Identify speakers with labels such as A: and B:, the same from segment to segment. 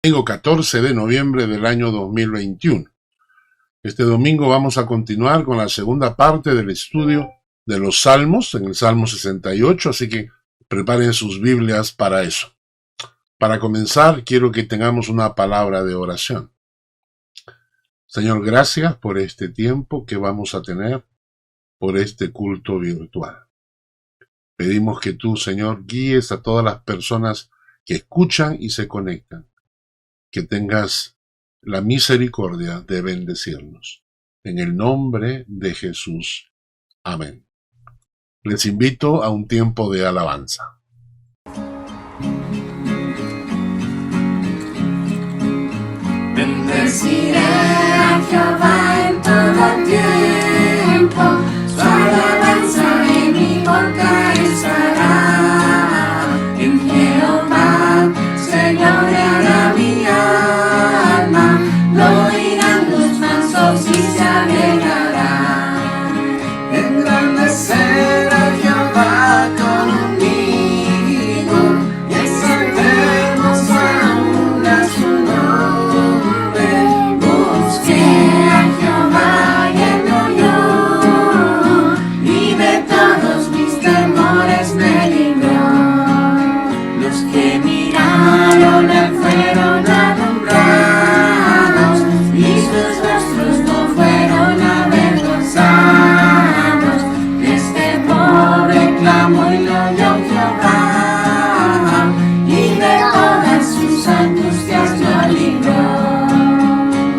A: Domingo 14 de noviembre del año 2021. Este domingo vamos a continuar con la segunda parte del estudio de los Salmos, en el Salmo 68, así que preparen sus Biblias para eso. Para comenzar, quiero que tengamos una palabra de oración. Señor, gracias por este tiempo que vamos a tener, por este culto virtual. Pedimos que tú, Señor, guíes a todas las personas que escuchan y se conectan. Que tengas la misericordia de bendecirnos. En el nombre de Jesús. Amén. Les invito a un tiempo de alabanza.
B: Bendeciré a Jehová en todo tiempo, su alabanza en mi boca estará. En Jehová se gloriará mi alma, lo oirán los mansos y se alegrarán. Engrandecer a Jehová conmigo y exaltemos aún a su nombre. Busqué a Jehová y él me oyó, y de todos mis temores me libró. Los que miraron a él fueron alumbrados, y sus rostros no fueron avergonzados. Este pobre clamó y lo oyó Jehová, y de todas sus angustias lo libró.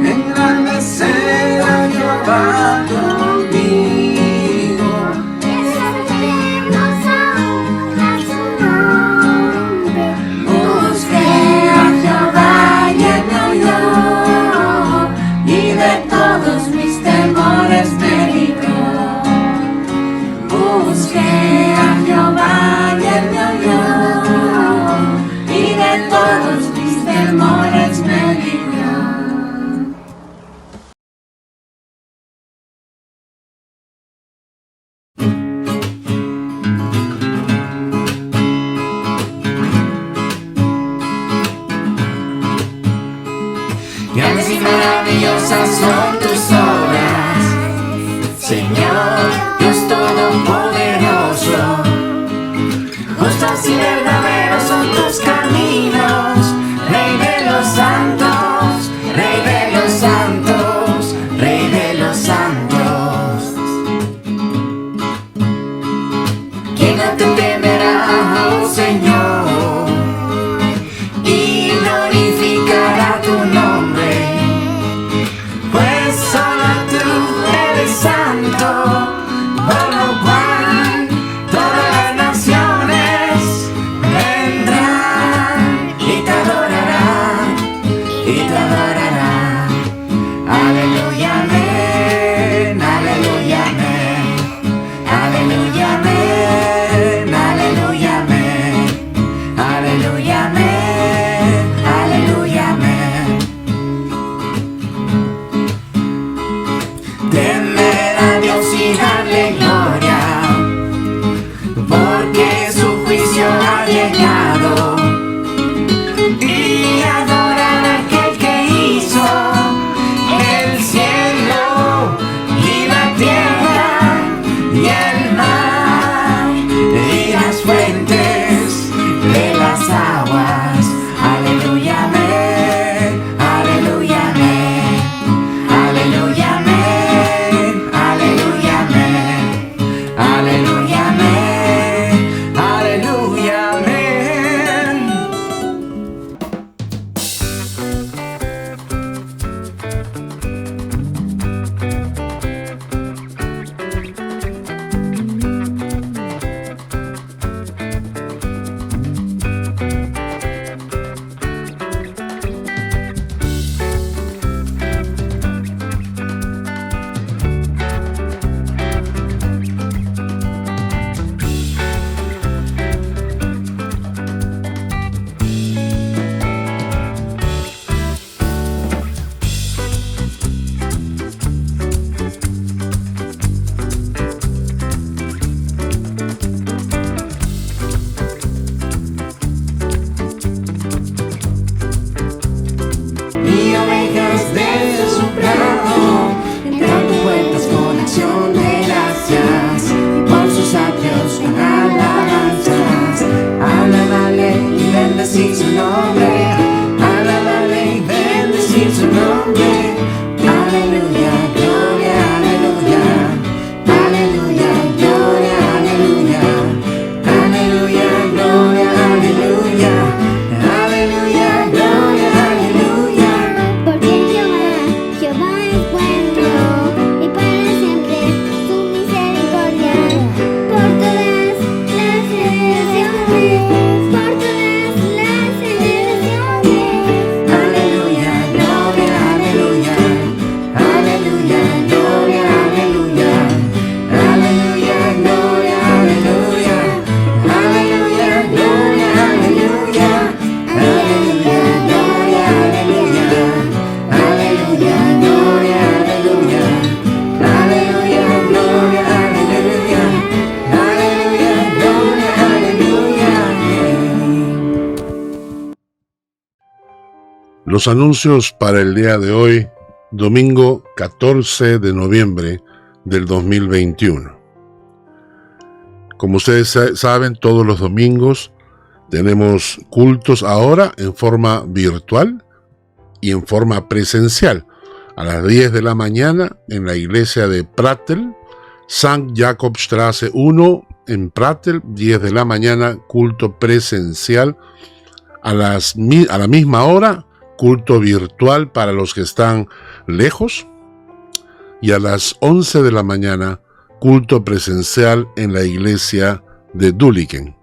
B: Engrandecer a Jehová conmigo, exaltemos aún a su nombre. Busqué a Jehová y él me oyó, y de todos mis temores me libró. Busqué a Jehová y él me oyó, y de todos mis temores me libró. Grandes y maravillosas son tus obras, Señor, Dios Todopoderoso. Justos y verdaderos son tus caminos, Rey de los santos, Rey de los santos, Rey de los santos. ¿Quién no te temerá, oh Señor, y glorificará tu nombre? Pues solo tú eres santo, por lo cual todas las naciones vendrán y te adorarán, y te adorarán. Aleluya, amén, aleluya, amén, aleluya, amén, aleluya, amén, aleluya, amén, aleluya, amén. Temer a Dios y darle gloria, porque su juicio ha llegado, y adorar a aquel que hizo el cielo y la tierra y el mar y las fuentes de las aguas. Aleluya, amén, aleluya, amén, aleluya, amén, aleluya, amén, aleluya, amén, aleluya, amén.
A: Los anuncios para el día de hoy, domingo 14 de noviembre del 2021. Como ustedes saben, todos los domingos tenemos cultos ahora en forma virtual y en forma presencial. A las 10 de la mañana en la iglesia de Prattel, St. Jakobstraße 1 en Prattel, 10 de la mañana, culto presencial. A la misma hora, culto virtual para los que están lejos. Y a las 11 de la mañana, culto presencial en la iglesia de Dulliken.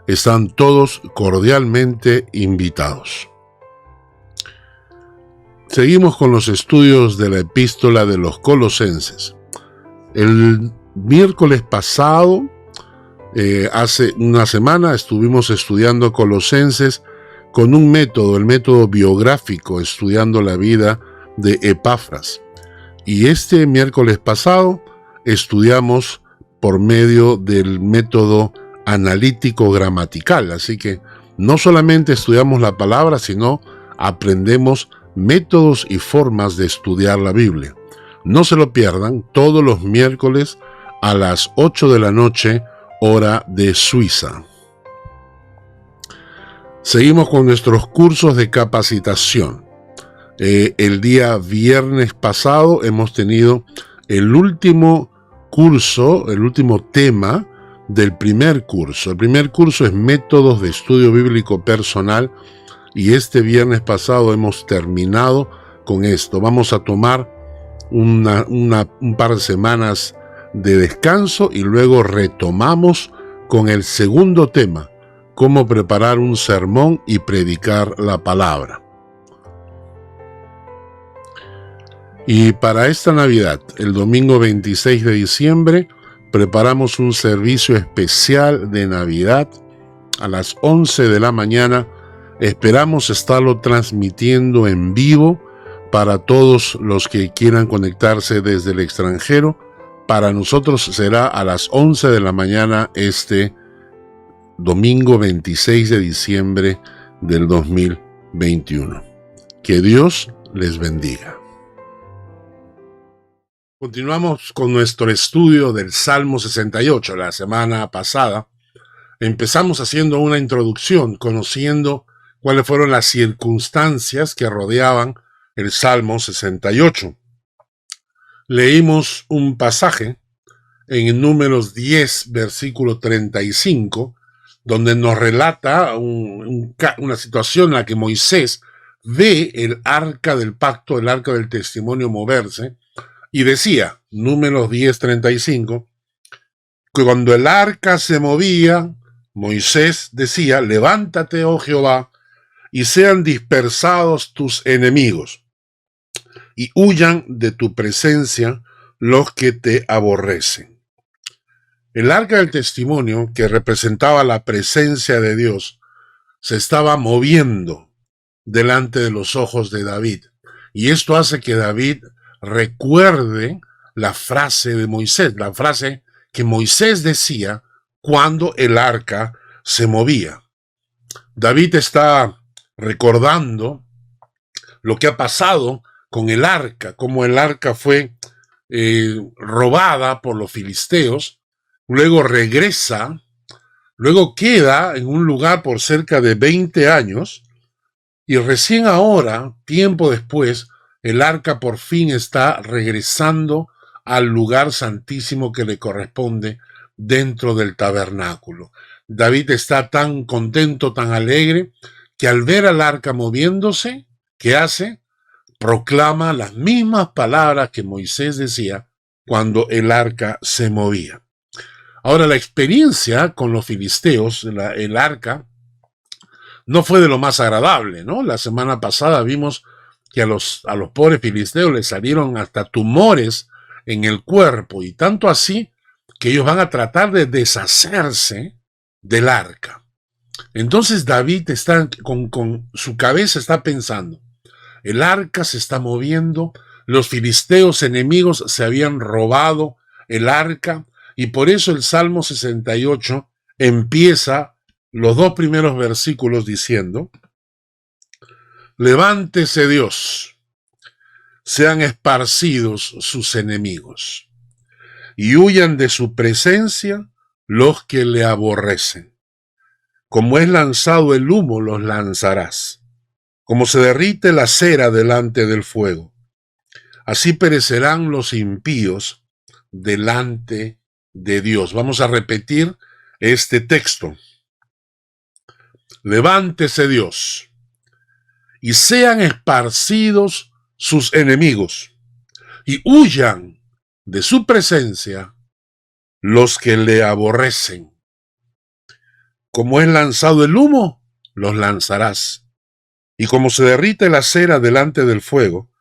A: Están todos cordialmente invitados. Seguimos con los estudios de la epístola de los Colosenses. El miércoles pasado, hace una semana, estuvimos estudiando Colosenses con un método, el método biográfico, estudiando la vida de Epafras. Y este miércoles pasado estudiamos por medio del método analítico gramatical. Así que no solamente estudiamos la palabra, sino aprendemos métodos y formas de estudiar la Biblia. No se lo pierdan, todos los miércoles a las 8 de la noche, hora de Suiza. Seguimos con nuestros cursos de capacitación. El día viernes pasado hemos tenido el último curso, el último tema del primer curso. El primer curso es Métodos de Estudio Bíblico Personal y este viernes pasado hemos terminado con esto. Vamos a tomar un par de semanas de descanso y luego retomamos con el segundo tema, cómo preparar un sermón y predicar la palabra. Y para esta Navidad, el domingo 26 de diciembre, preparamos un servicio especial de Navidad a las 11 de la mañana. Esperamos estarlo transmitiendo en vivo para todos los que quieran conectarse desde el extranjero. Para nosotros será a las 11 de la mañana este domingo 26 de diciembre del 2021. Que Dios les bendiga. Continuamos con nuestro estudio del Salmo 68. La semana pasada empezamos haciendo una introducción, conociendo cuáles fueron las circunstancias que rodeaban el Salmo 68. Leímos un pasaje en Números 10, versículo 35, donde nos relata una situación en la que Moisés ve el arca del pacto, el arca del testimonio moverse, y decía, Números 10:35, que cuando el arca se movía, Moisés decía, levántate, oh Jehová, y sean dispersados tus enemigos, y huyan de tu presencia los que te aborrecen. El arca del testimonio, que representaba la presencia de Dios, se estaba moviendo delante de los ojos de David. Y esto hace que David recuerde la frase de Moisés, la frase que Moisés decía cuando el arca se movía. David está recordando lo que ha pasado con el arca, cómo el arca fue robada por los filisteos, luego regresa, luego queda en un lugar por cerca de 20 años, y recién ahora, tiempo después, el arca por fin está regresando al lugar santísimo que le corresponde dentro del tabernáculo. David está tan contento, tan alegre, que al ver al arca moviéndose, ¿qué hace? Proclama las mismas palabras que Moisés decía cuando el arca se movía. Ahora, la experiencia con los filisteos, el arca, no fue de lo más agradable, ¿no? La semana pasada vimos que a los pobres filisteos les salieron hasta tumores en el cuerpo, y tanto así que ellos van a tratar de deshacerse del arca. Entonces David está con su cabeza está pensando, el arca se está moviendo, los filisteos enemigos se habían robado el arca, y por eso el Salmo 68 empieza los dos primeros versículos diciendo, Levántese Dios, sean esparcidos sus enemigos, y huyan de su presencia los que le aborrecen. Como es lanzado el humo, los lanzarás. Como se derrite la cera delante del fuego, así perecerán los impíos delante de Dios. Vamos a repetir este texto. Levántese Dios, y sean esparcidos sus enemigos, y huyan de su presencia los que le aborrecen. Como es lanzado el humo, los lanzarás. Y como se derrite la cera delante del fuego,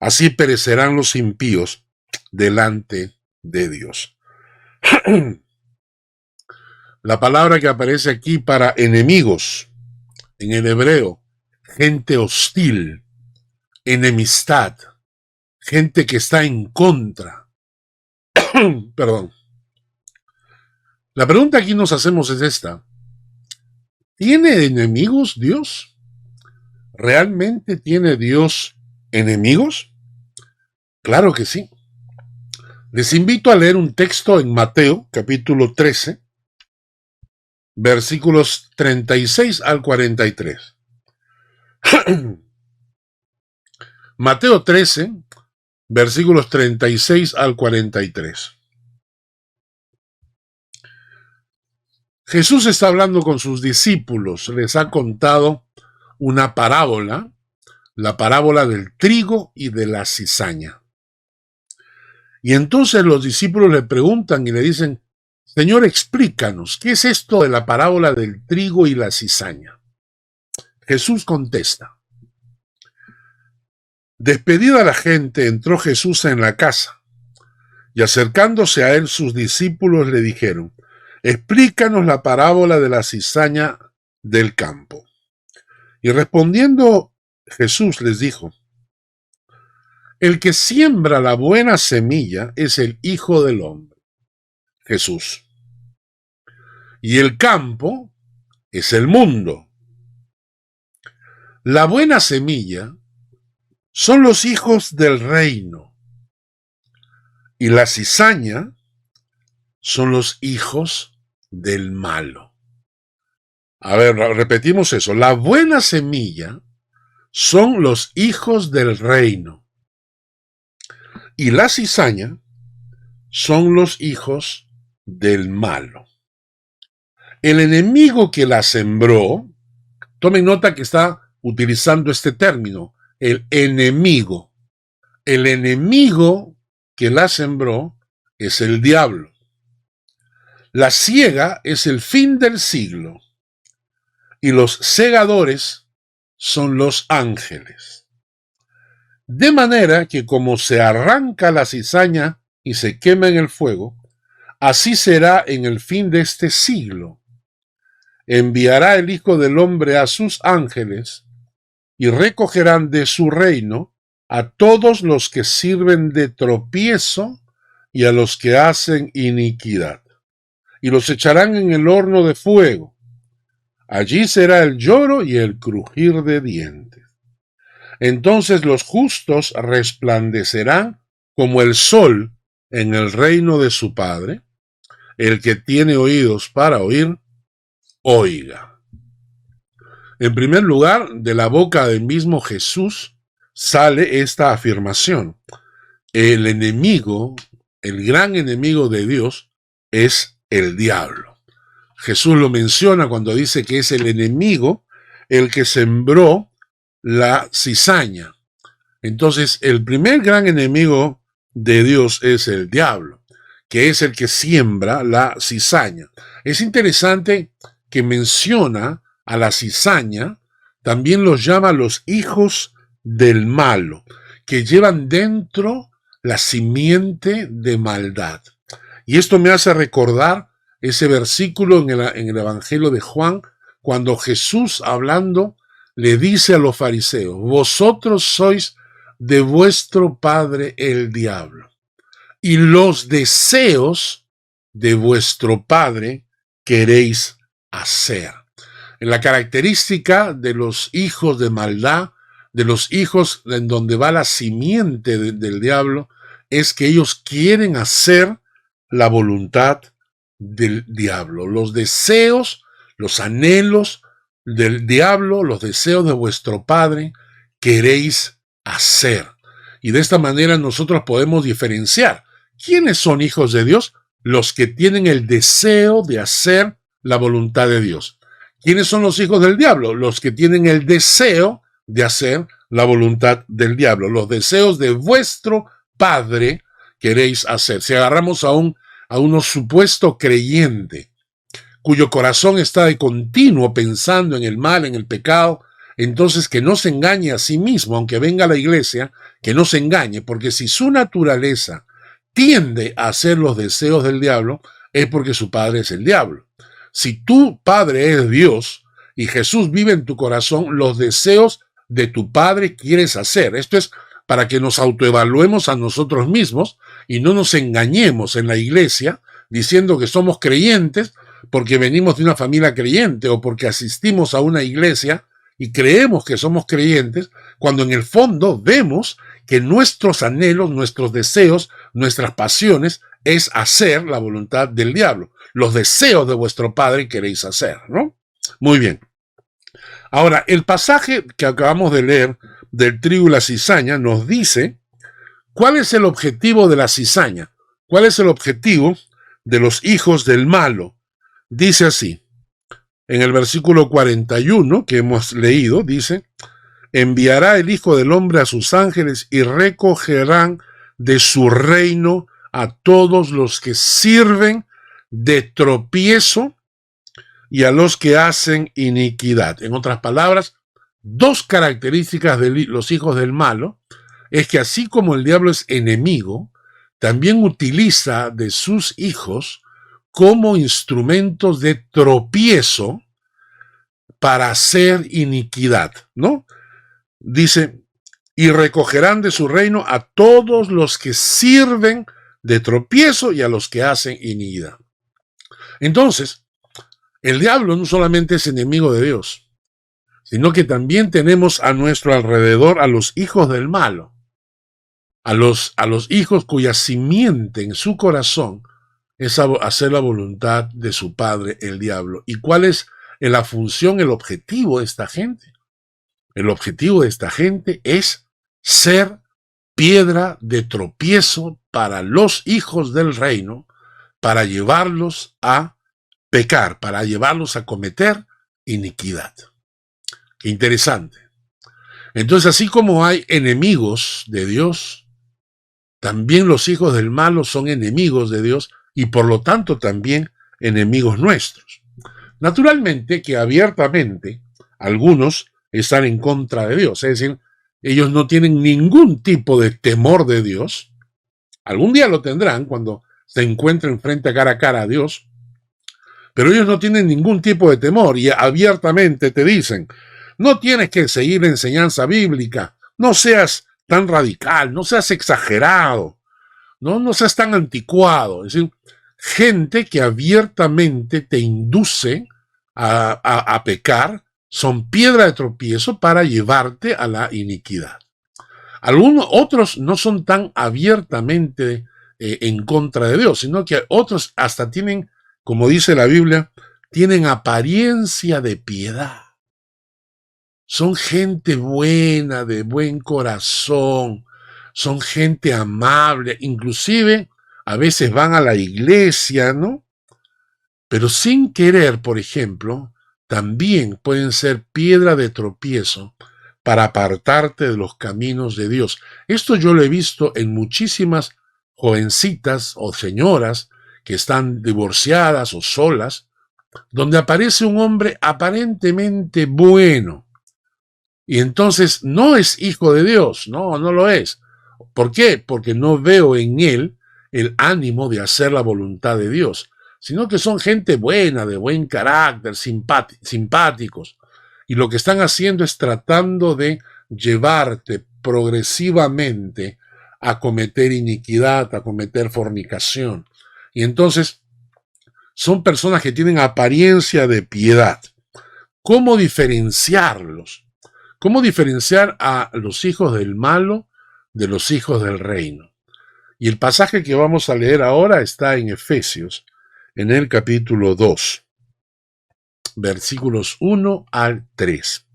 A: así perecerán los impíos delante de Dios. La palabra que aparece aquí para enemigos, en el hebreo, gente hostil, enemistad, gente que está en contra. Perdón. La pregunta aquí nos hacemos es esta. ¿Tiene enemigos Dios? ¿Realmente tiene Dios enemigos? Claro que sí. Les invito a leer un texto en Mateo, capítulo 13, versículos 36 al 43. Mateo 13, versículos 36 al 43. Jesús está hablando con sus discípulos, les ha contado una parábola, la parábola del trigo y de la cizaña. Y entonces los discípulos le preguntan y le dicen, Señor, explícanos, ¿qué es esto de la parábola del trigo y la cizaña? Jesús contesta, despedida la gente, entró Jesús en la casa, y acercándose a él sus discípulos le dijeron, explícanos la parábola de la cizaña del campo. Y respondiendo Jesús les dijo, el que siembra la buena semilla es el Hijo del Hombre, Jesús. Y el campo es el mundo. La buena semilla son los hijos del reino. Y la cizaña son los hijos del malo. A ver, repetimos eso. La buena semilla son los hijos del reino. Y la cizaña son los hijos del malo. El enemigo que la sembró, tomen nota que está utilizando este término, el enemigo. El enemigo que la sembró es el diablo. La siega es el fin del siglo. Y los segadores son los ángeles. De manera que como se arranca la cizaña y se quema en el fuego, así será en el fin de este siglo. Enviará el Hijo del Hombre a sus ángeles y recogerán de su reino a todos los que sirven de tropiezo y a los que hacen iniquidad, y los echarán en el horno de fuego. Allí será el lloro y el crujir de dientes. Entonces los justos resplandecerán como el sol en el reino de su Padre. El que tiene oídos para oír, oiga. En primer lugar, de la boca del mismo Jesús sale esta afirmación. El enemigo, el gran enemigo de Dios, es el diablo. Jesús lo menciona cuando dice que es el enemigo el que sembró la cizaña. Entonces, el primer gran enemigo de Dios es el diablo, que es el que siembra la cizaña. Es interesante que menciona a la cizaña, también los llama los hijos del malo, que llevan dentro la simiente de maldad. Y esto me hace recordar ese versículo en el Evangelio de Juan, cuando Jesús, hablando, le dice a los fariseos, vosotros sois de vuestro padre el diablo, y los deseos de vuestro padre queréis hacer. En la característica de los hijos de maldad de los hijos en donde va la simiente del diablo es que ellos quieren hacer la voluntad del diablo. Los deseos, los anhelos del diablo, los deseos de vuestro padre, queréis hacer. Y de esta manera nosotros podemos diferenciar quiénes son hijos de Dios, los que tienen el deseo de hacer la voluntad de Dios. ¿Quiénes son los hijos del diablo? Los que tienen el deseo de hacer la voluntad del diablo. Los deseos de vuestro padre queréis hacer. Si agarramos a un supuesto creyente cuyo corazón está de continuo pensando en el mal, en el pecado, entonces que no se engañe a sí mismo, aunque venga a la iglesia, que no se engañe, porque si su naturaleza tiende a hacer los deseos del diablo, es porque su padre es el diablo. Si tu padre es Dios y Jesús vive en tu corazón, los deseos de tu padre quieres hacer. Esto es para que nos autoevaluemos a nosotros mismos y no nos engañemos en la iglesia diciendo que somos creyentes porque venimos de una familia creyente o porque asistimos a una iglesia y creemos que somos creyentes, cuando en el fondo vemos que nuestros anhelos, nuestros deseos, nuestras pasiones es hacer la voluntad del diablo. Los deseos de vuestro padre queréis hacer, ¿no? Muy bien. Ahora, el pasaje que acabamos de leer del trigo y la cizaña nos dice cuál es el objetivo de la cizaña, cuál es el objetivo de los hijos del malo. Dice así, en el versículo 41 que hemos leído, dice, enviará el Hijo del Hombre a sus ángeles y recogerán de su reino a todos los que sirven de tropiezo y a los que hacen iniquidad. En otras palabras, dos características de los hijos del malo es que así como el diablo es enemigo, también utiliza de sus hijos como instrumentos de tropiezo para hacer iniquidad, ¿no? Dice, y recogerán de su reino a todos los que sirven de tropiezo y a los que hacen iniquidad. Entonces, el diablo no solamente es enemigo de Dios, sino que también tenemos a nuestro alrededor a los hijos del malo, a los hijos cuya simiente en su corazón es hacer la voluntad de su padre, el diablo. ¿Y cuál es la función, el objetivo de esta gente? El objetivo de esta gente es ser piedra de tropiezo para los hijos del reino, para llevarlos a pecar, para llevarlos a cometer iniquidad. Qué interesante. Entonces, así como hay enemigos de Dios, también los hijos del malo son enemigos de Dios y por lo tanto también enemigos nuestros. Naturalmente que abiertamente algunos están en contra de Dios, es decir, ellos no tienen ningún tipo de temor de Dios. Algún día lo tendrán cuando se encuentren frente a cara a Dios, pero ellos no tienen ningún tipo de temor y abiertamente te dicen, no tienes que seguir la enseñanza bíblica, no seas tan radical, no seas exagerado, no seas tan anticuado. Es decir, gente que abiertamente te induce a pecar, son piedra de tropiezo para llevarte a la iniquidad. Algunos otros no son tan abiertamente en contra de Dios, sino que otros hasta tienen, como dice la Biblia, tienen apariencia de piedad. Son gente buena, de buen corazón, son gente amable, inclusive a veces van a la iglesia, ¿no? Pero sin querer, por ejemplo, también pueden ser piedra de tropiezo para apartarte de los caminos de Dios. Esto yo lo he visto en muchísimas jovencitas o señoras que están divorciadas o solas, donde aparece un hombre aparentemente bueno, y entonces no es hijo de Dios, no lo es. ¿Por qué? Porque no veo en él el ánimo de hacer la voluntad de Dios, sino que son gente buena, de buen carácter, simpáticos, y lo que están haciendo es tratando de llevarte progresivamente a cometer iniquidad, a cometer fornicación. Y entonces son personas que tienen apariencia de piedad. ¿Cómo diferenciarlos? ¿Cómo diferenciar a los hijos del malo de los hijos del reino? Y el pasaje que vamos a leer ahora está en Efesios, en el capítulo 2, versículos 1 al 3.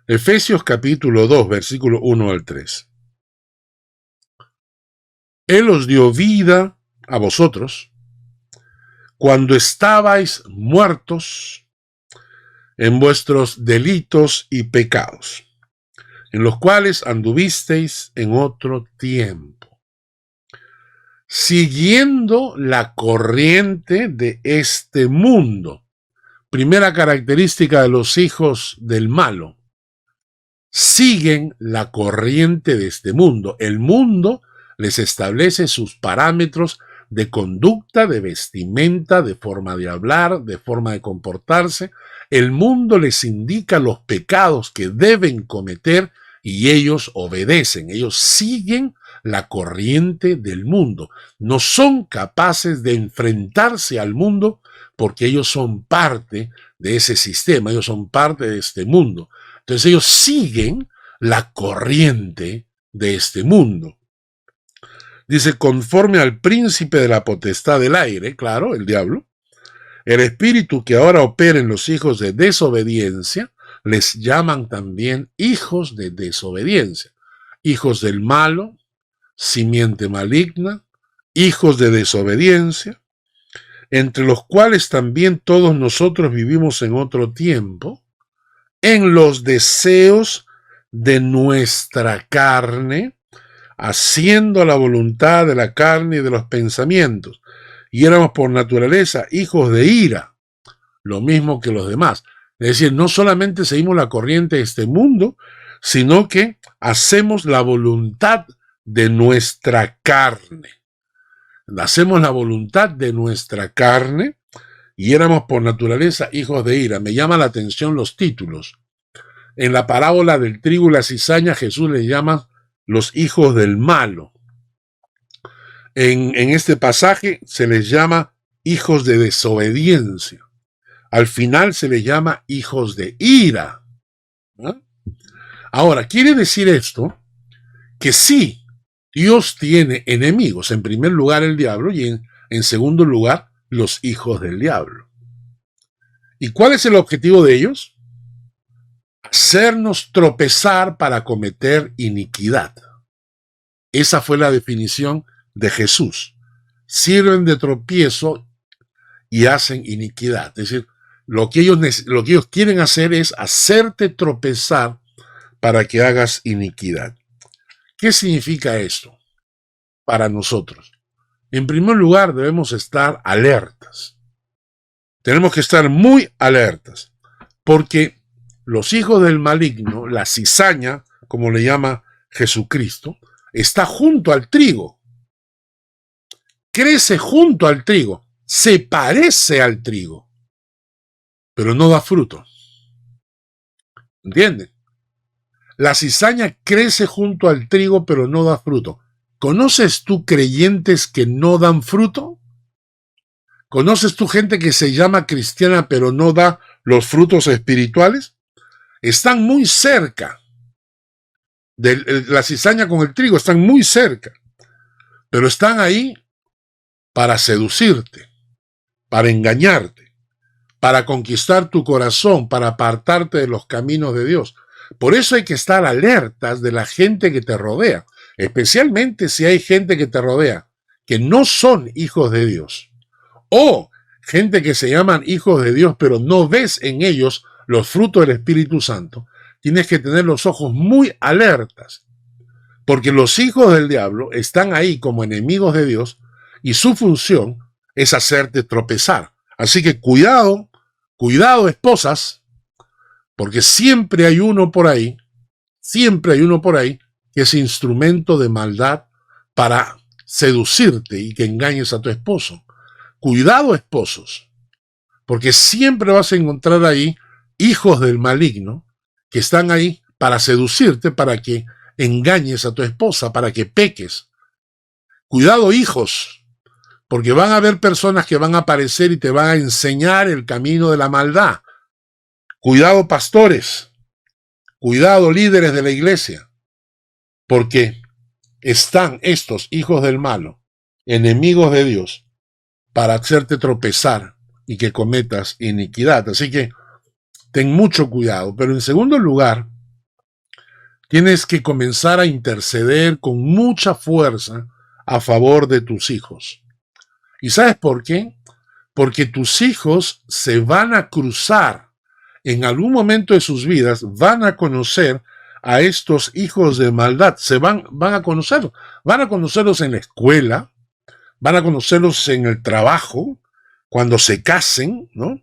A: Efesios capítulo 2, versículo 1 al 3. Él os dio vida a vosotros cuando estabais muertos en vuestros delitos y pecados, en los cuales anduvisteis en otro tiempo, siguiendo la corriente de este mundo. Primera característica de los hijos del malo: siguen la corriente de este mundo. El mundo les establece sus parámetros de conducta, de vestimenta, de forma de hablar, de forma de comportarse. El mundo les indica los pecados que deben cometer y ellos obedecen, ellos siguen la corriente del mundo. No son capaces de enfrentarse al mundo porque ellos son parte de ese sistema, ellos son parte de este mundo. Entonces ellos siguen la corriente de este mundo. Dice, conforme al príncipe de la potestad del aire, claro, el diablo, el espíritu que ahora opera en los hijos de desobediencia, les llaman también hijos de desobediencia, hijos del malo, simiente maligna, hijos de desobediencia, entre los cuales también todos nosotros vivimos en otro tiempo, en los deseos de nuestra carne, haciendo la voluntad de la carne y de los pensamientos, y éramos por naturaleza hijos de ira, lo mismo que los demás. Es decir, no solamente seguimos la corriente de este mundo, sino que hacemos la voluntad de nuestra carne. Hacemos la voluntad de nuestra carne y éramos por naturaleza hijos de ira. Me llama la atención los títulos. En la parábola del trigo y la cizaña, Jesús les llama los hijos del malo. En este pasaje se les llama hijos de desobediencia. Al final se les llama hijos de ira. ¿No? Ahora, quiere decir esto que sí, Dios tiene enemigos. En primer lugar el diablo y en segundo lugar los hijos del diablo. ¿Y cuál es el objetivo de ellos? Hacernos tropezar para cometer iniquidad. Esa fue la definición de Jesús. Sirven de tropiezo y hacen iniquidad. Es decir, lo que ellos quieren hacer es hacerte tropezar para que hagas iniquidad. ¿Qué significa esto para nosotros? En primer lugar, debemos estar alertas. Tenemos que estar muy alertas, porque los hijos del maligno, la cizaña, como le llama Jesucristo, está junto al trigo. Crece junto al trigo, se parece al trigo, pero no da fruto. ¿Entienden? La cizaña crece junto al trigo, pero no da fruto. ¿Conoces tú creyentes que no dan fruto? ¿Conoces tú gente que se llama cristiana, pero no da los frutos espirituales? Están muy cerca. La cizaña con el trigo están muy cerca, pero están ahí para seducirte, para engañarte, para conquistar tu corazón, para apartarte de los caminos de Dios. Por eso hay que estar alertas de la gente que te rodea, especialmente si hay gente que te rodea que no son hijos de Dios, o gente que se llaman hijos de Dios, pero no ves en ellos los frutos del Espíritu Santo. Tienes que tener los ojos muy alertas, porque los hijos del diablo están ahí como enemigos de Dios y su función es hacerte tropezar. Así que cuidado, cuidado esposas, porque siempre hay uno por ahí que es instrumento de maldad para seducirte y que engañes a tu esposo. Cuidado esposos, porque siempre vas a encontrar ahí hijos del maligno que están ahí para seducirte, para que engañes a tu esposa, para que peques. Cuidado hijos, porque van a haber personas que van a aparecer y te van a enseñar el camino de la maldad. Cuidado pastores, Cuidado, líderes de la iglesia, porque están estos hijos del malo, enemigos de Dios, para hacerte tropezar y que cometas iniquidad. Así que ten mucho cuidado. Pero en segundo lugar, tienes que comenzar a interceder con mucha fuerza a favor de tus hijos. ¿Y sabes por qué? Porque tus hijos se van a cruzar en algún momento de sus vidas, van a conocer a estos hijos de maldad, van a conocerlos en la escuela, van a conocerlos en el trabajo, cuando se casen, ¿no?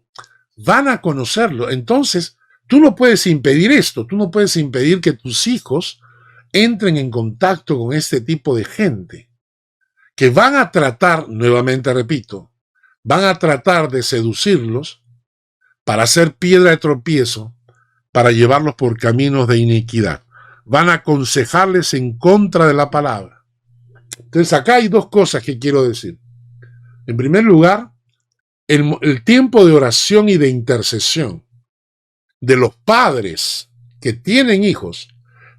A: Van a conocerlo. Entonces, tú no puedes impedir esto, tú no puedes impedir que tus hijos entren en contacto con este tipo de gente, que van a tratar, nuevamente repito, van a tratar de seducirlos para hacer piedra de tropiezo, para llevarlos por caminos de iniquidad. Van a aconsejarles en contra de la palabra. Entonces acá hay dos cosas que quiero decir. En primer lugar, el tiempo de oración y de intercesión de los padres que tienen hijos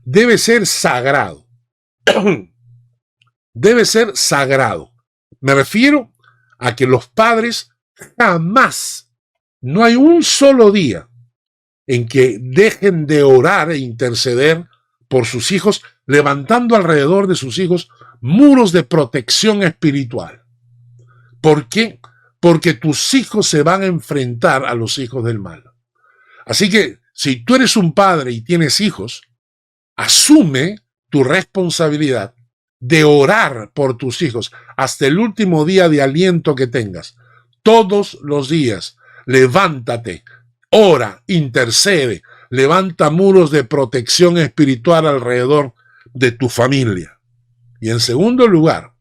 A: debe ser sagrado. Debe ser sagrado. Me refiero a que los padres jamás, no hay un solo día en que dejen de orar e interceder por sus hijos, levantando alrededor de sus hijos muros de protección espiritual. ¿Por qué? Porque tus hijos se van a enfrentar a los hijos del mal. Así que si tú eres un padre y tienes hijos, asume tu responsabilidad de orar por tus hijos hasta el último día de aliento que tengas. Todos los días, levántate, ora, intercede, levanta muros de protección espiritual alrededor de tu familia. Y en segundo lugar,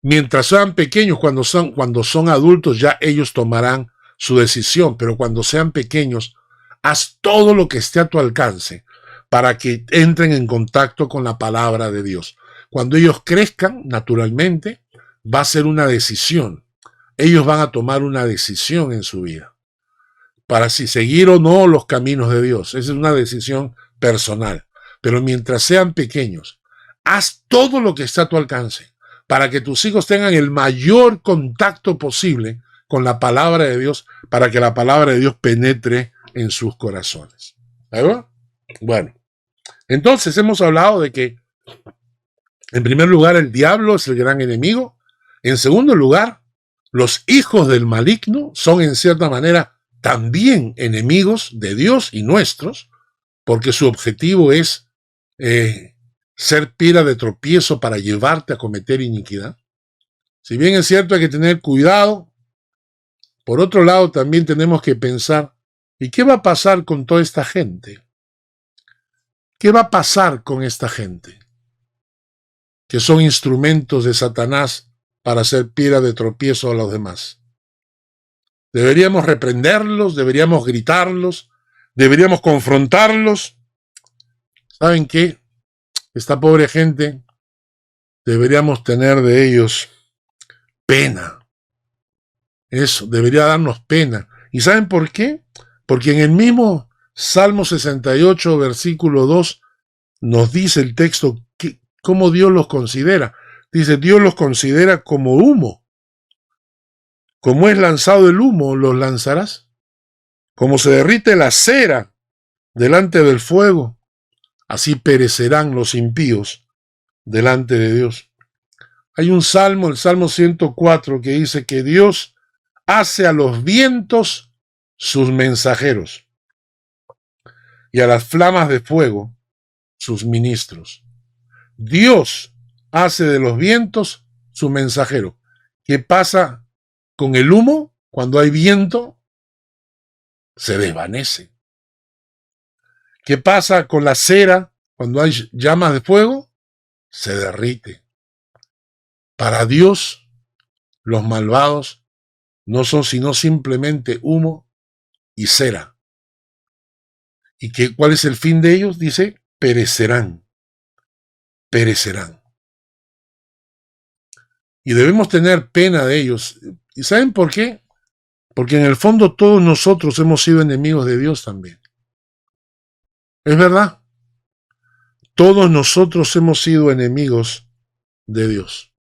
A: mientras sean pequeños, cuando son adultos, ya ellos tomarán su decisión, pero cuando sean pequeños, haz todo lo que esté a tu alcance para que entren en contacto con la palabra de Dios. Cuando ellos crezcan, naturalmente, va a ser una decisión. Ellos van a tomar una decisión en su vida para si seguir o no los caminos de Dios. Esa es una decisión personal. Pero mientras sean pequeños, haz todo lo que está a tu alcance para que tus hijos tengan el mayor contacto posible con la palabra de Dios, para que la palabra de Dios penetre en sus corazones. ¿Verdad? Bueno, entonces hemos hablado de que, en primer lugar, el diablo es el gran enemigo. En segundo lugar, los hijos del maligno son en cierta manera también enemigos de Dios y nuestros, porque su objetivo es ser piedra de tropiezo para llevarte a cometer iniquidad. Si bien es cierto, hay que tener cuidado, por otro lado también tenemos que pensar, ¿y qué va a pasar con toda esta gente? ¿Qué va a pasar con esta gente? Que son instrumentos de Satanás para hacer piedra de tropiezo a los demás. Deberíamos reprenderlos, deberíamos gritarlos, deberíamos confrontarlos. ¿Saben qué? Esta pobre gente, deberíamos tener de ellos pena. Eso, debería darnos pena. ¿Y saben por qué? Porque en el mismo Salmo 68, versículo 2, nos dice el texto cómo Dios los considera. Dice, Dios los considera como humo. Como es lanzado el humo, los lanzarás. Como se derrite la cera delante del fuego, así perecerán los impíos delante de Dios. Hay un salmo, el Salmo 104, que dice que Dios hace a los vientos sus mensajeros y a las flamas de fuego sus ministros. Dios hace de los vientos su mensajero. ¿Qué pasa con el humo? Cuando hay viento, se desvanece. ¿Qué pasa con la cera? Cuando hay llamas de fuego, se derrite. Para Dios, los malvados no son sino simplemente humo y cera. ¿Y cuál es el fin de ellos? Dice, perecerán. Perecerán. Y debemos tener pena de ellos. ¿Y saben por qué? Porque en el fondo todos nosotros hemos sido enemigos de Dios también. Es verdad, todos nosotros hemos sido enemigos de Dios.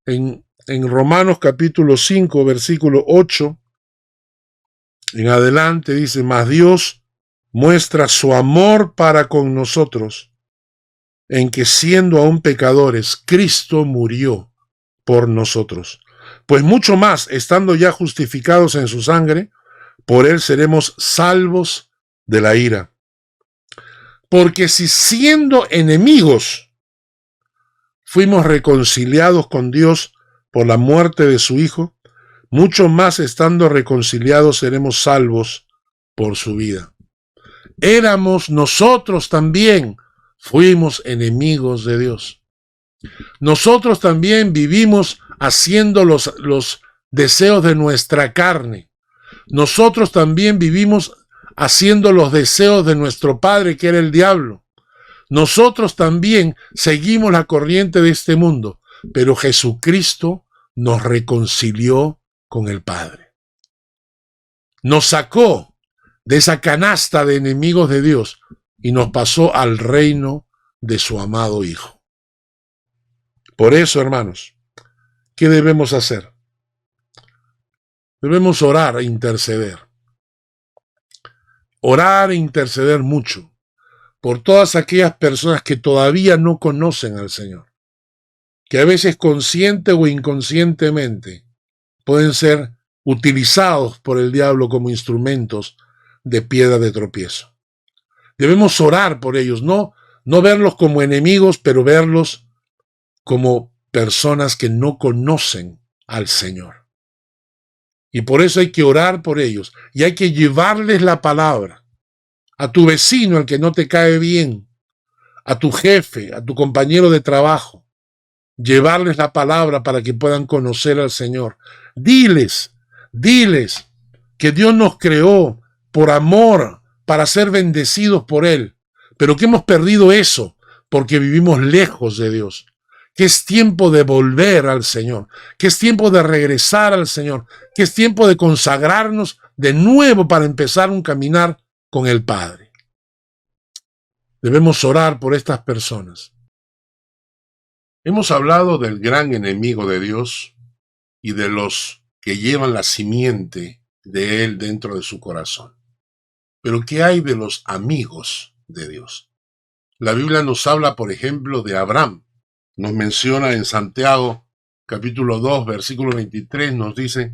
A: En Romanos capítulo 5, versículo 8, en adelante dice, mas Dios muestra su amor para con nosotros, en que siendo aún pecadores, Cristo murió por nosotros. Pues mucho más, estando ya justificados en su sangre, por él seremos salvos de la ira. Porque si siendo enemigos fuimos reconciliados con Dios por la muerte de su Hijo, mucho más estando reconciliados seremos salvos por su vida. Éramos nosotros también, fuimos enemigos de Dios. Nosotros también vivimos haciendo los deseos de nuestra carne. Nosotros también vivimos haciendo los deseos de nuestro padre, que era el diablo. Nosotros también seguimos la corriente de este mundo, pero Jesucristo nos reconcilió con el Padre. Nos sacó de esa canasta de enemigos de Dios y nos pasó al reino de su amado Hijo. Por eso, hermanos, ¿qué debemos hacer? Debemos orar e interceder. Orar e interceder mucho por todas aquellas personas que todavía no conocen al Señor, que a veces consciente o inconscientemente pueden ser utilizados por el diablo como instrumentos de piedra de tropiezo. Debemos orar por ellos, no verlos como enemigos, pero verlos como personas que no conocen al Señor. Y por eso hay que orar por ellos y hay que llevarles la palabra a tu vecino, al que no te cae bien, a tu jefe, a tu compañero de trabajo. Llevarles la palabra para que puedan conocer al Señor. Diles que Dios nos creó por amor, para ser bendecidos por Él, pero que hemos perdido eso porque vivimos lejos de Dios. Que es tiempo de volver al Señor, que es tiempo de regresar al Señor, que es tiempo de consagrarnos de nuevo para empezar un caminar con el Padre. Debemos orar por estas personas. Hemos hablado del gran enemigo de Dios y de los que llevan la simiente de él dentro de su corazón. Pero ¿qué hay de los amigos de Dios? La Biblia nos habla, por ejemplo, de Abraham. Nos menciona en Santiago, capítulo 2, versículo 23, nos dice,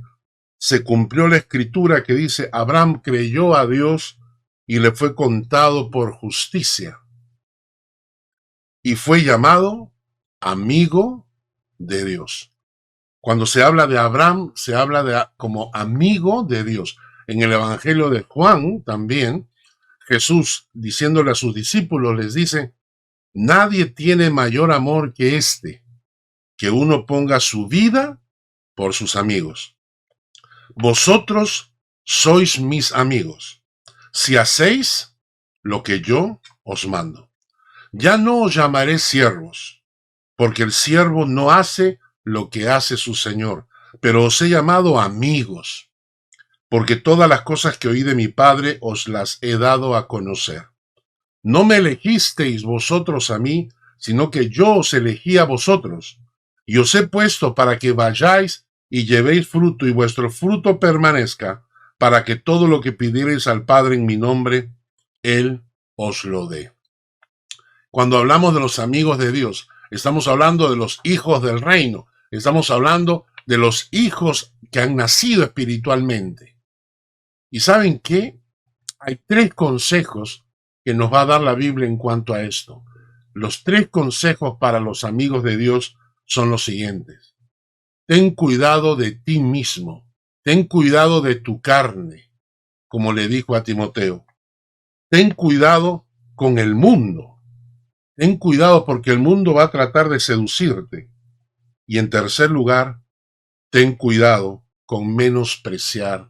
A: se cumplió la escritura que dice, Abraham creyó a Dios y le fue contado por justicia. Y fue llamado amigo de Dios. Cuando se habla de Abraham, se habla como amigo de Dios. En el Evangelio de Juan también, Jesús, diciéndole a sus discípulos, les dice, nadie tiene mayor amor que este, que uno ponga su vida por sus amigos. Vosotros sois mis amigos, si hacéis lo que yo os mando. Ya no os llamaré siervos, porque el siervo no hace lo que hace su Señor, pero os he llamado amigos, porque todas las cosas que oí de mi Padre os las he dado a conocer. No me elegisteis vosotros a mí, sino que yo os elegí a vosotros, y os he puesto para que vayáis y llevéis fruto, y vuestro fruto permanezca, para que todo lo que pidiereis al Padre en mi nombre, Él os lo dé. Cuando hablamos de los amigos de Dios, estamos hablando de los hijos del reino, estamos hablando de los hijos que han nacido espiritualmente. ¿Y saben qué? Hay 3 consejos que nos va a dar la Biblia en cuanto a esto. Los 3 consejos para los amigos de Dios son los siguientes. Ten cuidado de ti mismo, ten cuidado de tu carne, como le dijo a Timoteo. Ten cuidado con el mundo. Ten cuidado porque el mundo va a tratar de seducirte. Y en tercer lugar, ten cuidado con menospreciar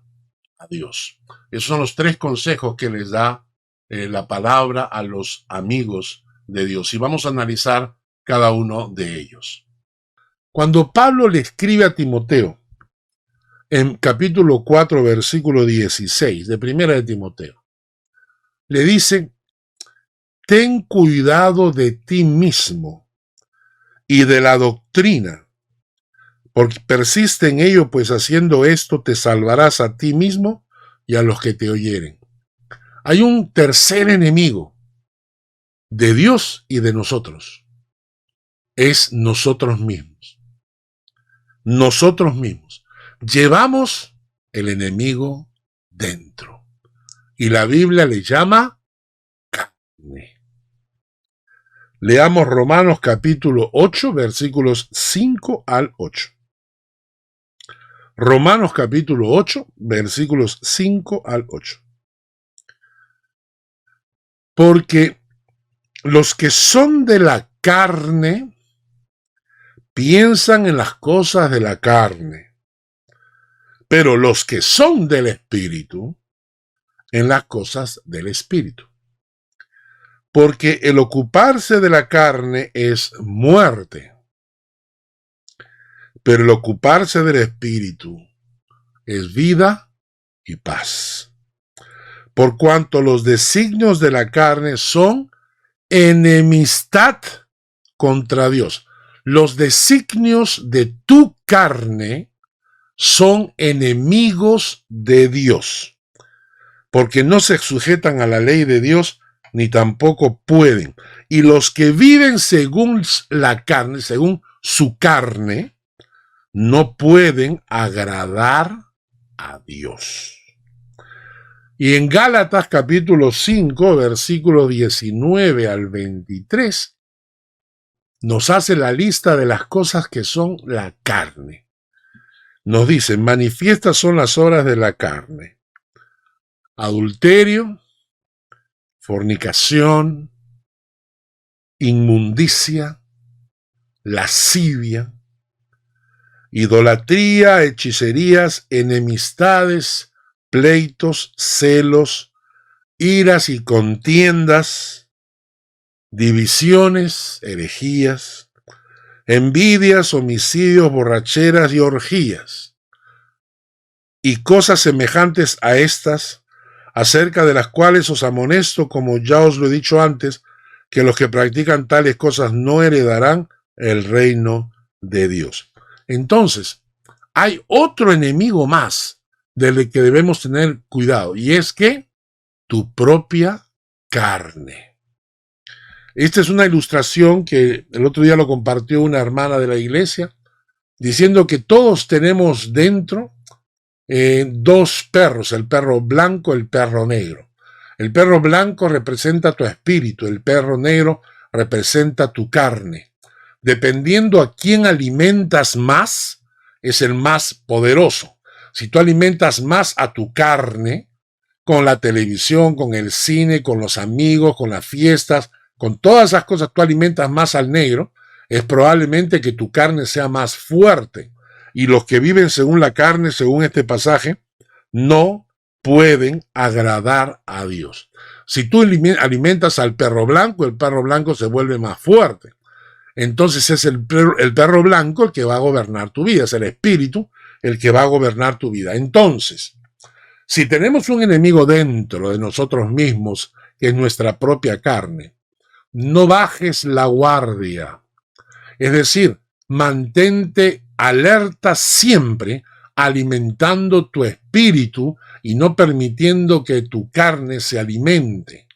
A: a Dios. Esos son los 3 consejos que les da la palabra a los amigos de Dios. Y vamos a analizar cada uno de ellos. Cuando Pablo le escribe a Timoteo, en capítulo 4, versículo 16, de primera de Timoteo, le dice ten cuidado de ti mismo y de la doctrina, porque persiste en ello, pues haciendo esto te salvarás a ti mismo y a los que te oyeren. Hay un tercer enemigo de Dios y de nosotros. Es nosotros mismos. Nosotros mismos. Llevamos el enemigo dentro. Y la Biblia le llama carne. Leamos Romanos capítulo 8, versículos 5 al 8. Romanos capítulo 8, versículos 5 al 8. Porque los que son de la carne piensan en las cosas de la carne, pero los que son del Espíritu, en las cosas del Espíritu. Porque el ocuparse de la carne es muerte, pero el ocuparse del Espíritu es vida y paz. Por cuanto los designios de la carne son enemistad contra Dios. Los designios de tu carne son enemigos de Dios, porque no se sujetan a la ley de Dios, ni tampoco pueden. Y los que viven según la carne, según su carne, no pueden agradar a Dios. Y en Gálatas capítulo 5, versículo 19 al 23, nos hace la lista de las cosas que son la carne. Nos dice, manifiestas son las obras de la carne: adulterio, fornicación, inmundicia, lascivia, idolatría, hechicerías, enemistades, pleitos, celos, iras y contiendas, divisiones, herejías, envidias, homicidios, borracheras y orgías, y cosas semejantes a estas, acerca de las cuales os amonesto, como ya os lo he dicho antes, que los que practican tales cosas no heredarán el reino de Dios. Entonces, hay otro enemigo más del que debemos tener cuidado, y es que tu propia carne. Esta es una ilustración que el otro día lo compartió una hermana de la iglesia, diciendo que todos tenemos dentro dos perros, el perro blanco, el perro negro. El perro blanco representa tu espíritu, el perro negro representa tu carne. Dependiendo a quién alimentas más, es el más poderoso. Si tú alimentas más a tu carne, con la televisión, con el cine, con los amigos, con las fiestas, con todas esas cosas, tú alimentas más al negro, es probablemente que tu carne sea más fuerte. Y los que viven según la carne, según este pasaje, no pueden agradar a Dios. Si tú alimentas al perro blanco, el perro blanco se vuelve más fuerte. Entonces es el perro blanco el que va a gobernar tu vida, es el espíritu el que va a gobernar tu vida. Entonces, si tenemos un enemigo dentro de nosotros mismos, que es nuestra propia carne, no bajes la guardia. Es decir, mantente alerta siempre, alimentando tu espíritu y no permitiendo que tu carne se alimente.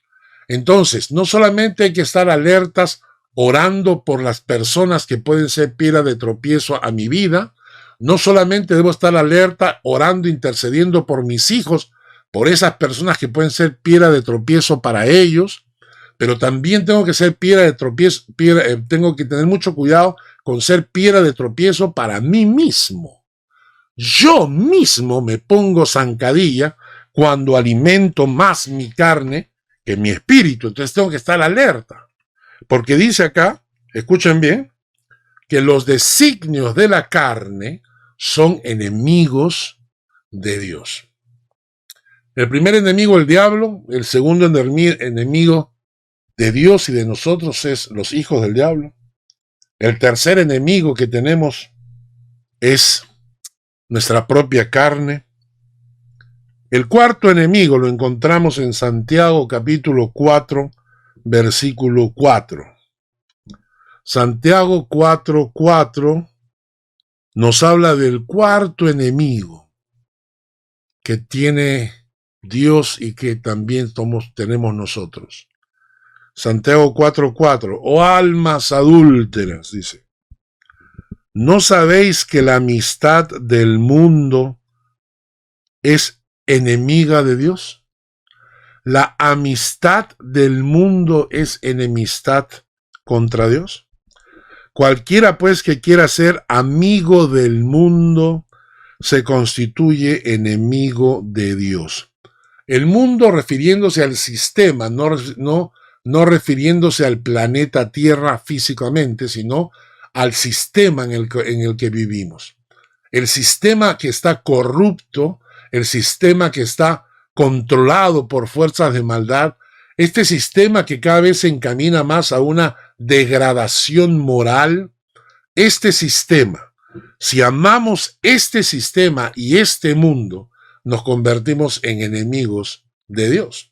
A: Entonces, no solamente hay que estar alertas orando por las personas que pueden ser piedra de tropiezo a mi vida, no solamente debo estar alerta orando, intercediendo por mis hijos, por esas personas que pueden ser piedra de tropiezo para ellos, pero también tengo que ser piedra de tropiezo, tengo que tener mucho cuidado con ser piedra de tropiezo para mí mismo. Yo mismo me pongo zancadilla cuando alimento más mi carne que mi espíritu. Entonces tengo que estar alerta. Porque dice acá, escuchen bien, que los designios de la carne son enemigos de Dios. El primer enemigo, el diablo. El segundo enemigo de Dios y de nosotros es los hijos del diablo. El tercer enemigo que tenemos es nuestra propia carne. El cuarto enemigo lo encontramos en Santiago capítulo 4, versículo 4. Santiago 4:4 nos habla del cuarto enemigo que tiene Dios y que también tenemos nosotros. Santiago 4:4, oh almas adúlteras, dice, ¿no sabéis que la amistad del mundo es enemiga de Dios? La amistad del mundo es enemistad contra Dios. Cualquiera pues que quiera ser amigo del mundo se constituye enemigo de Dios. El mundo refiriéndose al sistema, no refiriéndose al planeta Tierra físicamente, sino al sistema en el que vivimos. El sistema que está corrupto, el sistema que está controlado por fuerzas de maldad, este sistema que cada vez se encamina más a una degradación moral, este sistema, si amamos este sistema y este mundo, nos convertimos en enemigos de Dios.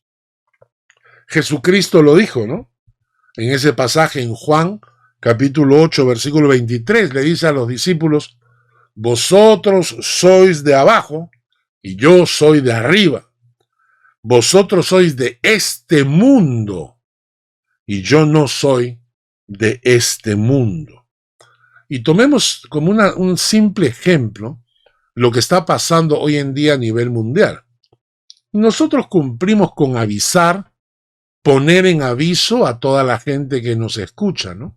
A: Jesucristo lo dijo, ¿no? En ese pasaje en Juan, capítulo 8, versículo 23, le dice a los discípulos, vosotros sois de abajo y yo soy de arriba. Vosotros sois de este mundo y yo no soy de este mundo. Y tomemos como un simple ejemplo lo que está pasando hoy en día a nivel mundial. Nosotros cumplimos con avisar, poner en aviso a toda la gente que nos escucha, ¿no?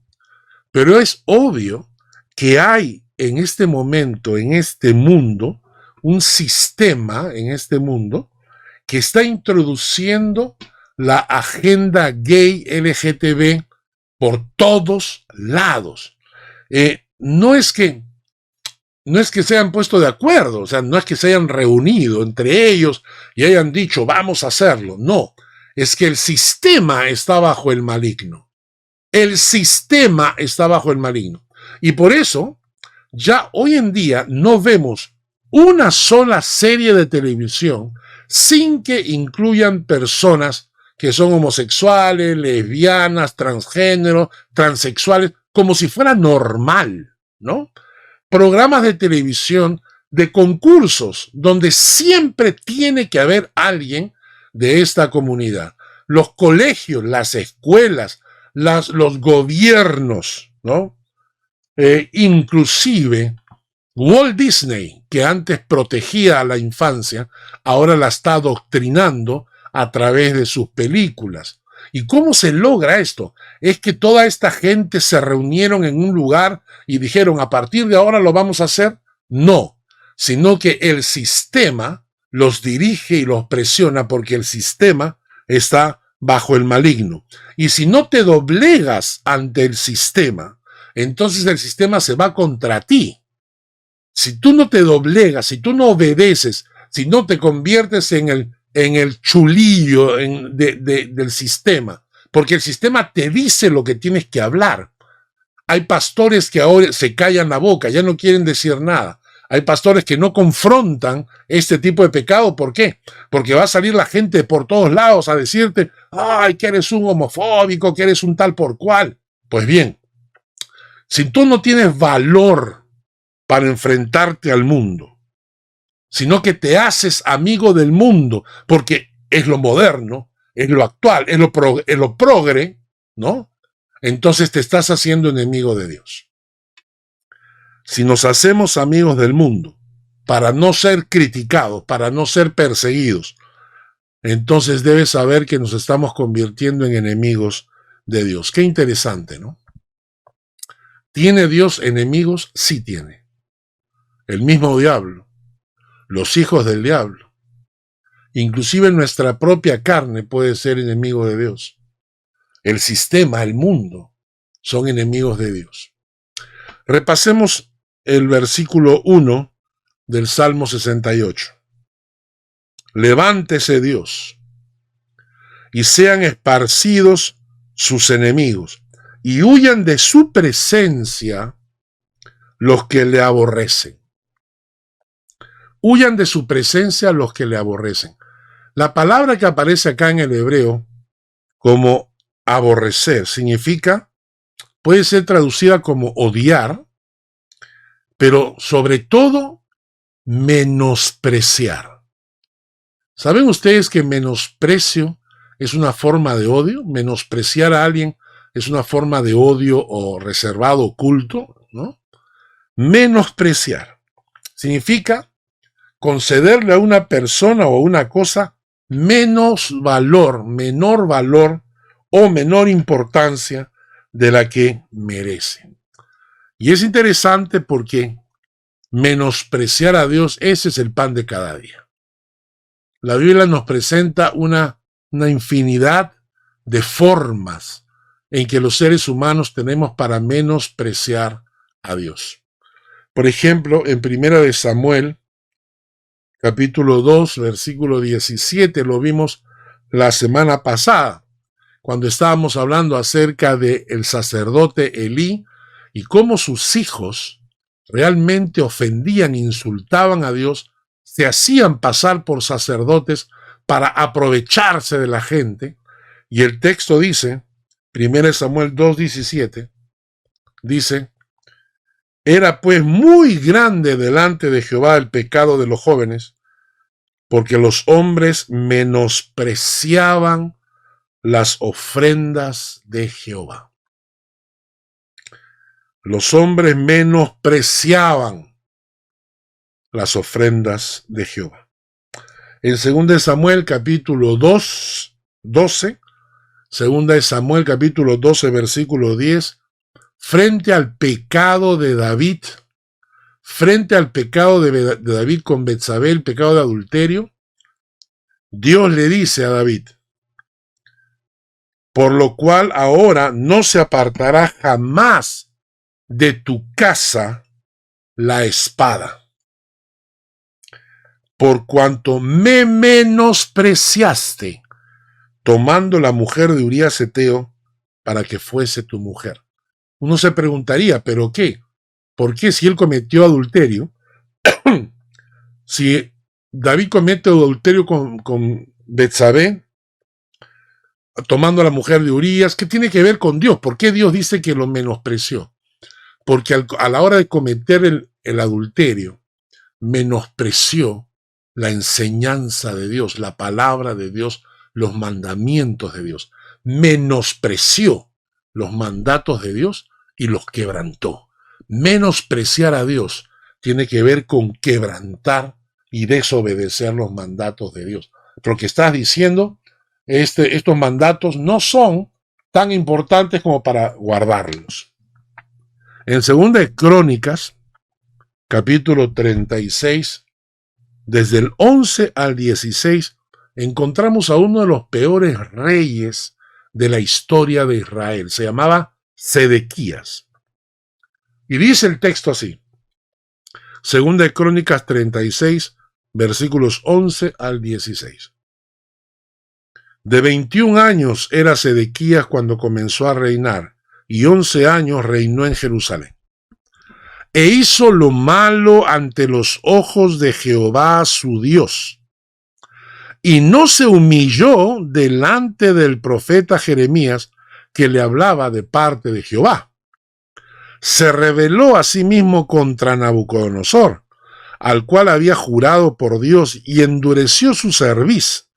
A: Pero es obvio que hay en este momento, en este mundo, un sistema en este mundo que está introduciendo la agenda gay LGTB por todos lados. No es que se hayan puesto de acuerdo, o sea, no es que se hayan reunido entre ellos y hayan dicho vamos a hacerlo, no, es que el sistema está bajo el maligno. El sistema está bajo el maligno. Y por eso, ya hoy en día no vemos una sola serie de televisión sin que incluyan personas que son homosexuales, lesbianas, transgénero, transexuales, como si fuera normal, ¿no? Programas de televisión de concursos donde siempre tiene que haber alguien de esta comunidad. Los colegios, las escuelas, los gobiernos, ¿no? Inclusive Walt Disney, que antes protegía a la infancia, ahora la está adoctrinando a través de sus películas. ¿Y cómo se logra esto? Es que toda esta gente se reunieron en un lugar y dijeron, a partir de ahora lo vamos a hacer. No, sino que el sistema los dirige y los presiona porque el sistema está bajo el maligno. Y si no te doblegas ante el sistema, entonces el sistema se va contra ti. Si tú no te doblegas, si tú no obedeces, si no te conviertes en el chulillo del sistema, porque el sistema te dice lo que tienes que hablar. Hay pastores que ahora se callan la boca, ya no quieren decir nada. Hay pastores que no confrontan este tipo de pecado. ¿Por qué? Porque va a salir la gente por todos lados a decirte, ay, que eres un homofóbico, que eres un tal por cual. Pues bien, si tú no tienes valor para enfrentarte al mundo, sino que te haces amigo del mundo, porque es lo moderno, es lo actual, es lo progre, ¿no? Entonces te estás haciendo enemigo de Dios. Si nos hacemos amigos del mundo, para no ser criticados, para no ser perseguidos, entonces debes saber que nos estamos convirtiendo en enemigos de Dios. Qué interesante, ¿no? ¿Tiene Dios enemigos? Sí tiene. El mismo diablo, los hijos del diablo, inclusive nuestra propia carne puede ser enemigo de Dios. El sistema, el mundo, son enemigos de Dios. Repasemos el versículo 1 del Salmo 68. Levántese Dios, y sean esparcidos sus enemigos, y huyan de su presencia los que le aborrecen. Huyan de su presencia los que le aborrecen. La palabra que aparece acá en el hebreo como aborrecer significa, puede ser traducida como odiar, pero sobre todo menospreciar. ¿Saben ustedes que menosprecio es una forma de odio? Menospreciar a alguien es una forma de odio o reservado, oculto, ¿no? Menospreciar significa concederle a una persona o a una cosa menos valor, menor valor o menor importancia de la que merece. Y es interesante porque menospreciar a Dios, ese es el pan de cada día. La Biblia nos presenta una infinidad de formas en que los seres humanos tenemos para menospreciar a Dios. Por ejemplo, en 1 de Samuel, capítulo 2, versículo 17, lo vimos la semana pasada, cuando estábamos hablando acerca del sacerdote Elí y cómo sus hijos realmente ofendían, insultaban a Dios, se hacían pasar por sacerdotes para aprovecharse de la gente. Y el texto dice, 1 Samuel 2:17, dice: era pues muy grande delante de Jehová el pecado de los jóvenes, porque los hombres menospreciaban las ofrendas de Jehová. Los hombres menospreciaban las ofrendas de Jehová. En 2 Samuel capítulo 12, 2 Samuel capítulo 12 versículo 10, frente al pecado de David, con Betsabé, el pecado de adulterio, Dios le dice a David: por lo cual ahora no se apartará jamás de tu casa la espada, por cuanto me menospreciaste, tomando la mujer de Urías Heteo para que fuese tu mujer. Uno se preguntaría, ¿pero qué? ¿Por qué si él cometió adulterio? Si David comete adulterio con Betsabé, tomando a la mujer de Urías, ¿qué tiene que ver con Dios? ¿Por qué Dios dice que lo menospreció? Porque a la hora de cometer el adulterio, menospreció la enseñanza de Dios, la palabra de Dios, los mandamientos de Dios. Menospreció los mandatos de Dios y los quebrantó. Menospreciar a Dios tiene que ver con quebrantar y desobedecer los mandatos de Dios. Porque estás diciendo, estos mandatos no son tan importantes como para guardarlos. En 2 de Crónicas, capítulo 36, desde el 11 al 16, encontramos a uno de los peores reyes de la historia de Israel. Se llamaba Sedequías. Y dice el texto así: 2 de Crónicas 36, versículos 11 al 16. De 21 años era Sedequías cuando comenzó a reinar, y 11 años reinó en Jerusalén. E hizo lo malo ante los ojos de Jehová su Dios, y no se humilló delante del profeta Jeremías, que le hablaba de parte de Jehová. Se rebeló a sí mismo contra Nabucodonosor, al cual había jurado por Dios, y endureció su cerviz,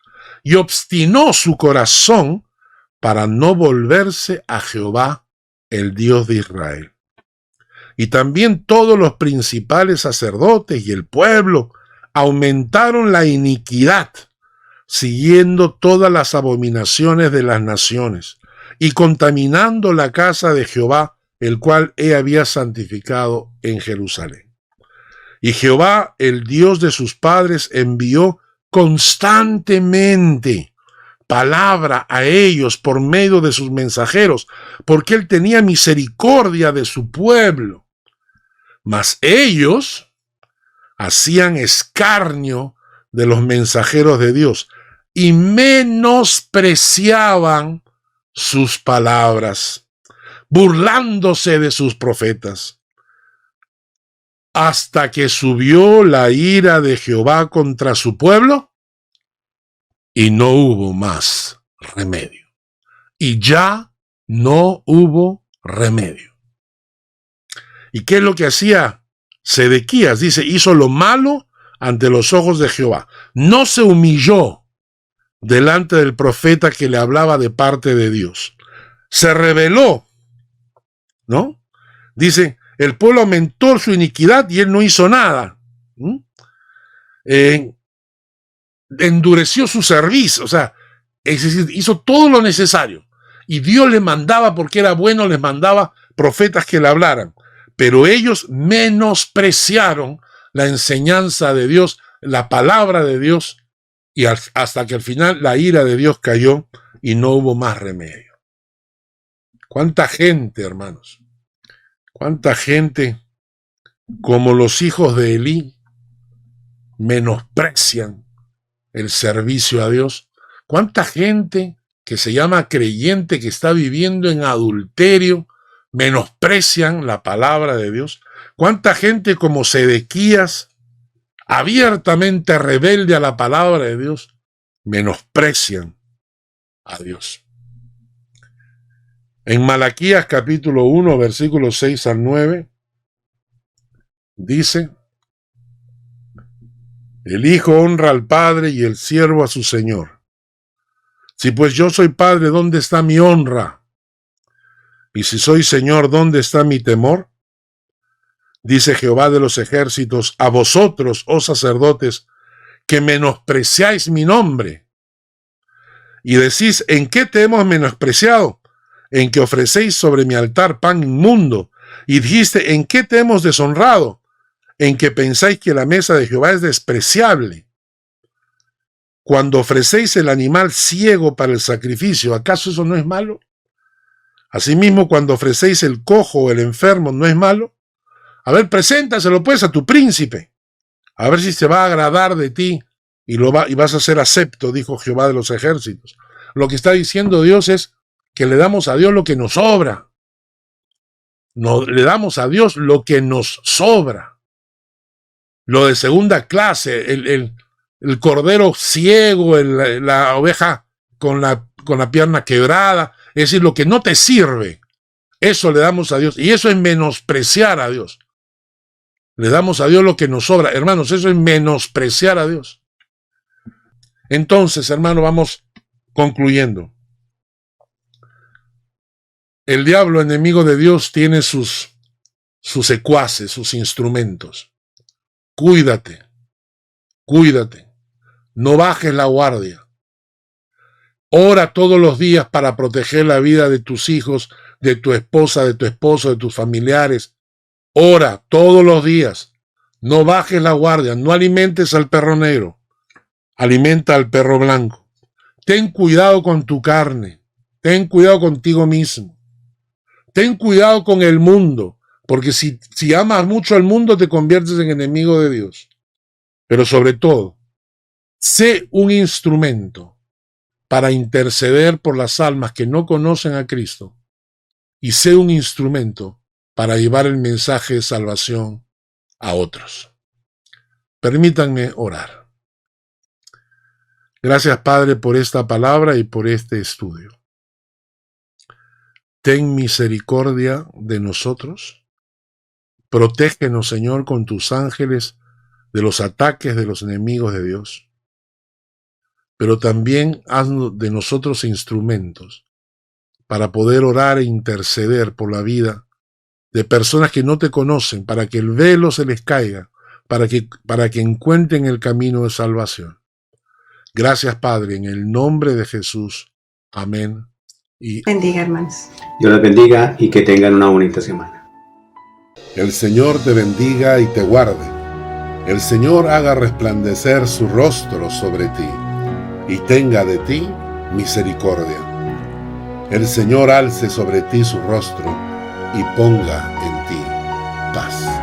A: y obstinó su corazón para no volverse a Jehová, el Dios de Israel. Y también todos los principales sacerdotes y el pueblo aumentaron la iniquidad, siguiendo todas las abominaciones de las naciones, y contaminando la casa de Jehová, el cual él había santificado en Jerusalén. Y Jehová, el Dios de sus padres, envió constantemente palabra a ellos por medio de sus mensajeros, porque él tenía misericordia de su pueblo. Mas ellos hacían escarnio de los mensajeros de Dios y menospreciaban sus palabras, burlándose de sus profetas, hasta que subió la ira de Jehová contra su pueblo y no hubo más remedio. y ya no hubo remedio. ¿Y qué es lo que hacía Sedequías? Dice, hizo lo malo ante los ojos de Jehová. No se humilló delante del profeta que le hablaba de parte de Dios. Se rebeló, ¿no? Dice, el pueblo aumentó su iniquidad y él no hizo nada. Endureció su servicio, o sea, es decir, hizo todo lo necesario. Y Dios le mandaba, porque era bueno, les mandaba profetas que le hablaran. Pero ellos menospreciaron la enseñanza de Dios, la palabra de Dios, y hasta que al final la ira de Dios cayó y no hubo más remedio. ¿Cuánta gente, hermanos? ¿Cuánta gente, como los hijos de Elí, menosprecian el servicio a Dios? ¿Cuánta gente que se llama creyente, que está viviendo en adulterio, menosprecian la palabra de Dios? ¿Cuánta gente como Sedequías, abiertamente rebelde a la palabra de Dios, menosprecian a Dios? En Malaquías capítulo 1, versículos 6 al 9, dice, el hijo honra al padre y el siervo a su señor. Si pues yo soy padre, ¿dónde está mi honra? Y si soy señor, ¿dónde está mi temor? Dice Jehová de los ejércitos, a vosotros, oh sacerdotes, que menospreciáis mi nombre. Y decís, ¿en qué te hemos menospreciado? En que ofrecéis sobre mi altar pan inmundo. Y dijiste, ¿en qué te hemos deshonrado? En que pensáis que la mesa de Jehová es despreciable. Cuando ofrecéis el animal ciego para el sacrificio, ¿acaso eso no es malo? Asimismo, cuando ofrecéis el cojo o el enfermo, ¿no es malo? A ver, preséntaselo pues a tu príncipe, a ver si se va a agradar de ti y vas a ser acepto, dijo Jehová de los ejércitos. Lo que está diciendo Dios es que le damos a Dios lo que nos sobra. No, le damos a Dios lo que nos sobra. Lo de segunda clase, el cordero ciego, la oveja con la pierna quebrada, es decir, lo que no te sirve, eso le damos a Dios. Y eso es menospreciar a Dios. Le damos a Dios lo que nos sobra. Hermanos, eso es menospreciar a Dios. Entonces, hermano, vamos concluyendo. El diablo, enemigo de Dios, tiene sus secuaces, sus instrumentos. Cuídate, cuídate. No bajes la guardia. Ora todos los días para proteger la vida de tus hijos, de tu esposa, de tu esposo, de tus familiares. Ora todos los días. No bajes la guardia. No alimentes al perro negro. Alimenta al perro blanco. Ten cuidado con tu carne. Ten cuidado contigo mismo. Ten cuidado con el mundo. Porque si amas mucho al mundo, te conviertes en enemigo de Dios. Pero sobre todo, sé un instrumento para interceder por las almas que no conocen a Cristo, y sé un instrumento para llevar el mensaje de salvación a otros. Permítanme orar. Gracias, Padre, por esta palabra y por este estudio. Ten misericordia de nosotros. Protégenos, Señor, con tus ángeles de los ataques de los enemigos de Dios. Pero también haz de nosotros instrumentos para poder orar e interceder por la vida de personas que no te conocen, para que el velo se les caiga, para que encuentren el camino de salvación. Gracias, Padre, en el nombre de Jesús. Amén. Y
C: bendiga, hermanos.
D: Dios les bendiga y que tengan una bonita semana.
A: el Señor te bendiga y te guarde. El Señor haga resplandecer su rostro sobre ti y tenga de ti misericordia. El Señor alce sobre ti su rostro y ponga en ti paz.